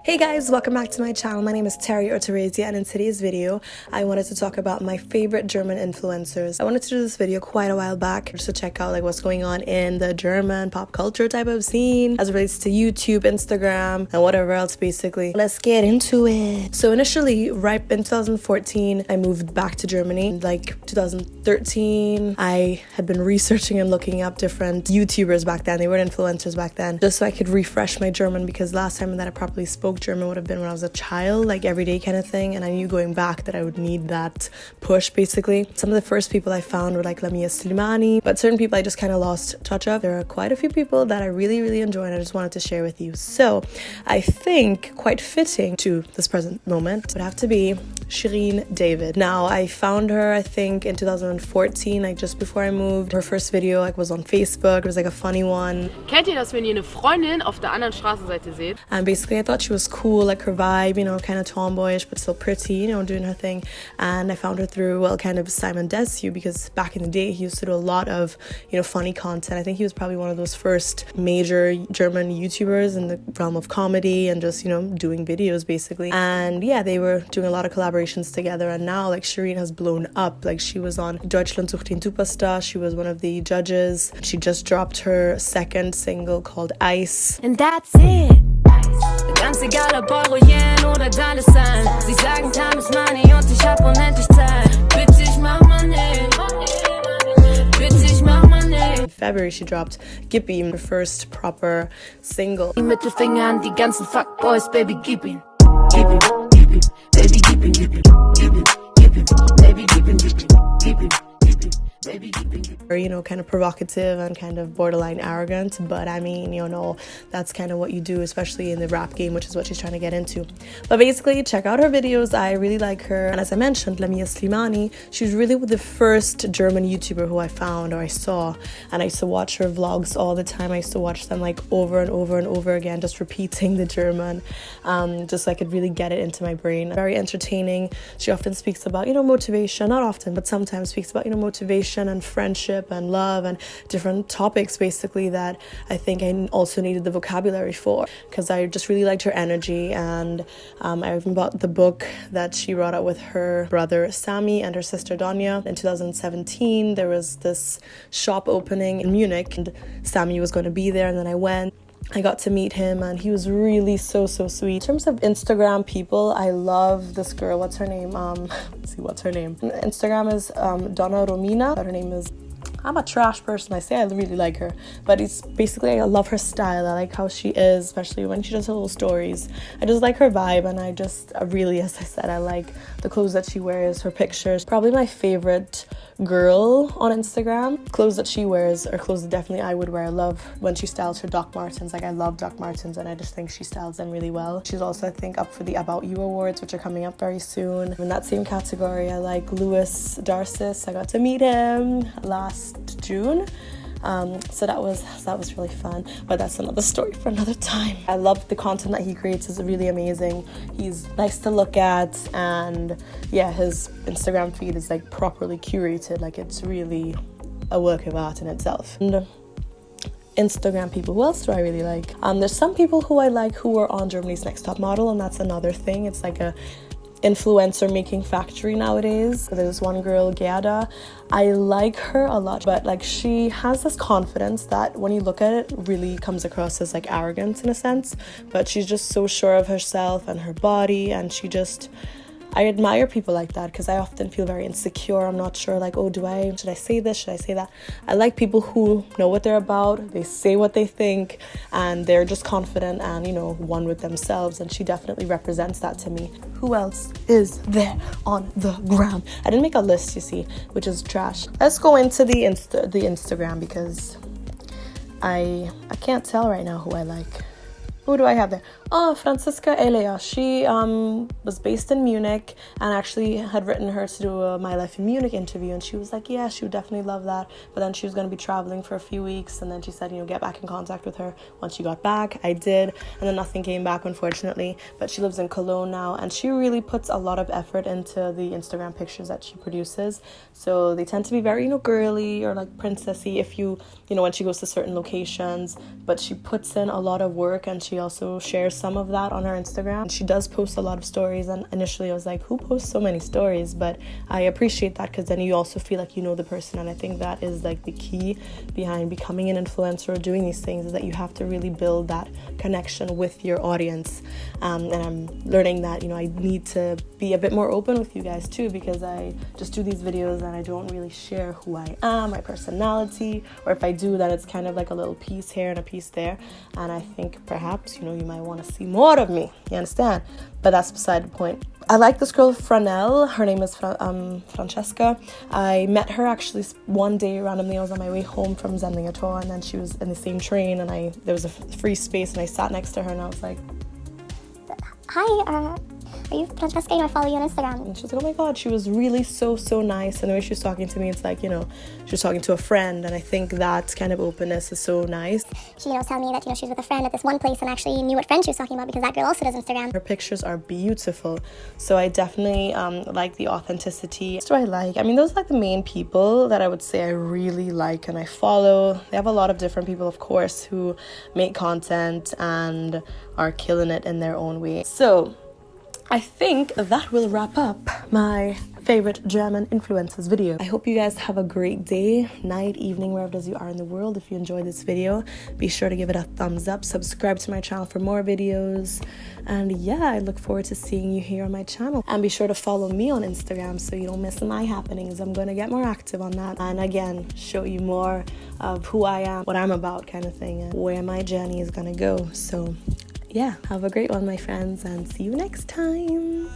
Hey guys, welcome back to my channel. My name is Theresia, and in today's video I wanted to talk about my favorite German influencers. I wanted to do this video quite a while back just to check out what's going on in the German pop culture type of scene as it relates to YouTube, Instagram, and whatever else basically. Let's get into it. So initially, right in 2014, I moved back to Germany. In 2013, I had been researching and looking up different YouTubers back then. They were influencers back then, just so I could refresh my German, because last time that I properly spoke German would have been when I was a child, like everyday kind of thing, and I knew going back that I would need that push basically. Some of the first people I found were like Lamiya Slimani, but certain people I just kind of lost touch of. There are quite a few people that I really enjoy and I just wanted to share with you. So I think quite fitting to this present moment would have to be Shirin David. Now I found her I think in 2014, like just before I moved. Her first video was on Facebook. It was like a funny one. Kennt ihr das, wenn ihr eine Freundin auf der anderen Straßenseite seht? And basically I thought she was cool, like her vibe, kind of tomboyish but still pretty, doing her thing. And I found her through, kind of Simon Desue, because back in the day he used to do a lot of, funny content. I think he was probably one of those first major German YouTubers in the realm of comedy and just, doing videos basically. And yeah, they were doing a lot of collaborations together, and now Shirin has blown up. She was on Deutschland sucht den Superstar. She was one of the judges. She just dropped her second single called Ice. And that's it. Ganz egal ob Euro, Yen oder Dollar Sign. Sie sagen time is money und ich hab unendlich Zeit. Bitte ich mach money. Bitte ich mach money. In February she dropped Gib ihm, her first proper single. Die Mittelfinger an die ganzen Fuckboys, baby, gib ihn. Gib ihm, gib ihm, baby, gib ihm, gib ihm, gib ihm, gib ihm, baby, gib ihm, gib ihm, gib ihm. Or, kind of provocative and kind of borderline arrogant, but I mean, that's kind of what you do, especially in the rap game, which is what she's trying to get into. But basically, check out her videos. I really like her. And as I mentioned, Lamiya Slimani, she's really the first German YouTuber who I found or I saw, and I used to watch her vlogs all the time. I used to watch them over and over again, just repeating the German, just so I could really get it into my brain. Very entertaining. She often speaks about, motivation, not often, but sometimes speaks about, motivation and friendship and love and different topics basically that I think I also needed the vocabulary for, because I just really liked her energy. And I even bought the book that she brought out with her brother Sami and her sister Donna. In 2017 there was this shop opening in Munich and Sami was going to be there, and then I went. I got to meet him and he was really so sweet. In terms of Instagram people, I love this girl. What's her name? Let's see, what's her name? Instagram is Donna Romina. Her name is... I'm a trash person. I say I really like her, but it's basically I love her style. I like how she is, especially when she does her little stories. I just like her vibe, and I really, as I said, I like the clothes that she wears, her pictures. Probably my favorite girl on Instagram. Clothes that she wears are clothes that definitely I would wear. I love when she styles her Doc Martens. I love Doc Martens, and I just think she styles them really well. She's also, I think, up for the About You Awards, which are coming up very soon. In that same category, I like Louis Darcis. I got to meet him last June. So that was really fun, but that's another story for another time. I love the content that he creates. Is really amazing. He's nice to look at, and yeah, his Instagram feed is properly curated. It's really a work of art in itself. And Instagram people, who else do I really like? There's some people who I like who are on Germany's Next Top Model, and that's another thing. It's like a influencer making factory nowadays. There's one girl, Gerda. I like her a lot, but she has this confidence that when you look at it really comes across as arrogance in a sense, but she's just so sure of herself and her body, and I admire people like that, because I often feel very insecure. I'm not sure, should I say this? Should I say that? I like people who know what they're about. They say what they think, and they're just confident and, one with themselves. And she definitely represents that to me. Who else is there on the gram? I didn't make a list, you see, which is trash. Let's go into the Instagram, because I can't tell right now who I like. Who do I have there? Oh, Francescha Hayley. She was based in Munich and actually had written her to do a My Life in Munich interview, and she was like, yeah, she would definitely love that, but then she was going to be traveling for a few weeks, and then she said, get back in contact with her once she got back. I did, and then nothing came back, unfortunately, but she lives in Cologne now, and she really puts a lot of effort into the Instagram pictures that she produces. So they tend to be very, girly or princessy if when she goes to certain locations, but she puts in a lot of work, and she she also shares some of that on her Instagram. She does post a lot of stories, and initially I was like, who posts so many stories? But I appreciate that, because then you also feel like you know the person, and I think that is like the key behind becoming an influencer or doing these things, is that you have to really build that connection with your audience. And I'm learning that, you know, I need to be a bit more open with you guys too, because I just do these videos and I don't really share who I am, my personality, or if I do, then it's kind of like a little piece here and a piece there. And I think perhaps, you know, you might want to see more of me, you understand? But that's beside the point. I like this girl Franelle. Her name is Francescha. I met her actually one day randomly. I was on my way home from Zendingator, and then she was in the same train, and there was a free space, and I sat next to her, and I was like, "Hi, are you Francescha? I follow you on Instagram." And she was like, oh my god, she was really so nice. And the way she was talking to me, it's like, you know, she was talking to a friend, and I think that kind of openness is so nice. She, was telling me that, she was with a friend at this one place and actually knew what friend she was talking about, because that girl also does Instagram. Her pictures are beautiful, so I definitely like the authenticity. What do I like? I mean, those are like the main people that I would say I really like and I follow. They have a lot of different people, of course, who make content and are killing it in their own way. So I think that will wrap up my favorite German influencers video. I hope you guys have a great day, night, evening, wherever it is you are in the world. If you enjoyed this video, be sure to give it a thumbs up, subscribe to my channel for more videos, and yeah, I look forward to seeing you here on my channel. And be sure to follow me on Instagram so you don't miss my happenings. I'm going to get more active on that, and again, show you more of who I am, what I'm about, kind of thing, and where my journey is going to go. So yeah, have a great one, my friends, and see you next time.